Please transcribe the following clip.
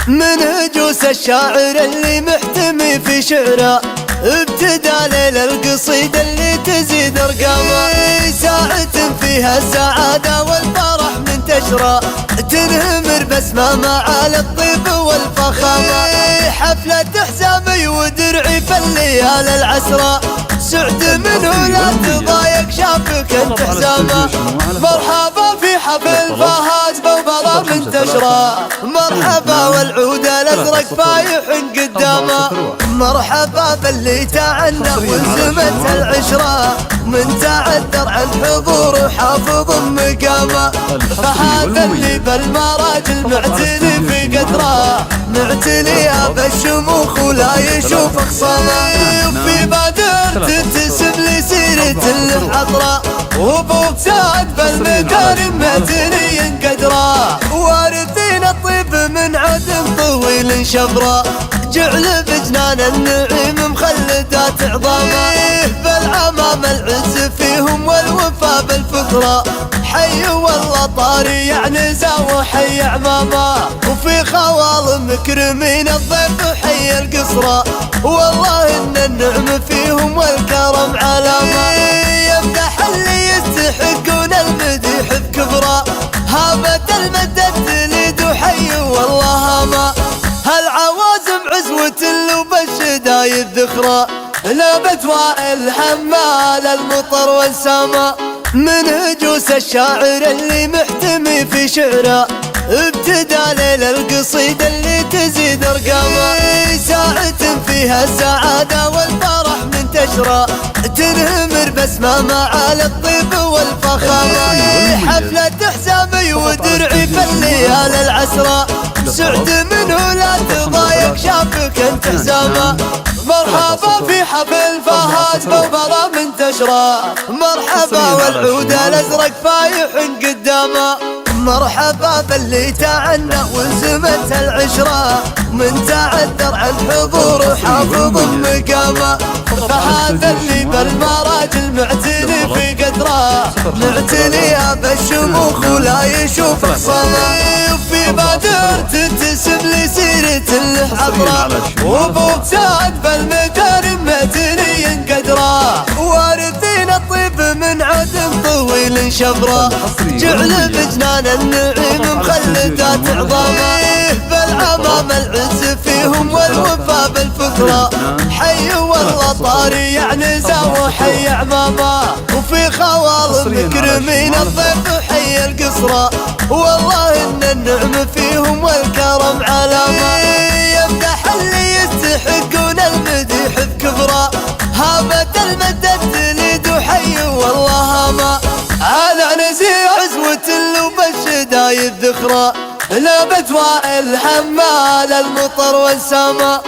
من هجوس الشاعر اللي محتمي في شعره، ابتدى ليل القصيدة اللي تزيد ارقامه. ساعة فيها السعادة والفرح منتشرة، تنهمر بسمة معالي الطيب والفخامة. حفلة حزامي ودرعي في الليالي العسرة، سعد منه لا تضايق شافك انت حزامه. مرحبا في حفل فهد بوبرة منتشرة، مرحبا والعود الازرق فايح قدامه. مرحبا باللي تعنى وزمت العشرة، من تعذر عن حضور وحافظ مقامه. فهذا اللي بالمراجل معتني في قدره، معتني بالشموخ ولا يشوف خصامه. وفي بادر تنتسب لسيرة الحضرة، وابو سعد بالمكارم معتني قدره. وارثين الطيب من عدم طويل شبره، جعل بجنان النعيم مخلدات عظامه. بالعمام العز فيهم والوفا بالفطره، حي والله طاري يعني زاو حي عمامه. وفي خوال مكرمين الضيف حي القصره، والله ان النعم فيهم والكرم علامه. يمدح اللي يستحقون المديح بكبره، هامة المدد تليد حي والله هامه. هالعوازم عزوة وبالشدايد ذخرى، لابت وائل حمال المطر والسما. من هجوس الشاعر اللي محتمي في شعره، ابتدى ليل القصيدة اللي تزيد ارقامه. ساعة فيها السعادة والفرح منتشرة، تنهمر بسمة معالي الطيب والفخامة. حفلة حزامي ودرعي في الليالي العسرة، سعد منه لا تضايق شافك انت حزامه. مرحبا في حفل فهد بوبرة منتشرة، مرحبا والعود الازرق فايح قدامه. مرحبا باللي تعنى وزمت العشرة، من تعذر عن حضور وحافظ مقامه. فهذا اللي بالمراجل معتني في قدره، معتني بالشموخ ولا يشوف خصامه. وفي بادر تنتسب لسيرة الحضرة، وابو سعد بالمكارم معتني قدره. وارثين الطيب من عدم طويل شبره، جعل بجنان النعيم مخلدات عظامه. بالعمام العز فيهم والوفا بالفطره، حي والله طاري يعني زاو حي عمامه. وفي خوال مكرمين الضيف حي القصره، والله ان النعم فيهم والكرم علامه. يمدح اللي يستحقون المديح بكبره، هامة المدد تليد حي والله هامه. على نزيع عزوة وبالشدايد ذخرى، لابت وائل حمال المطر والسما.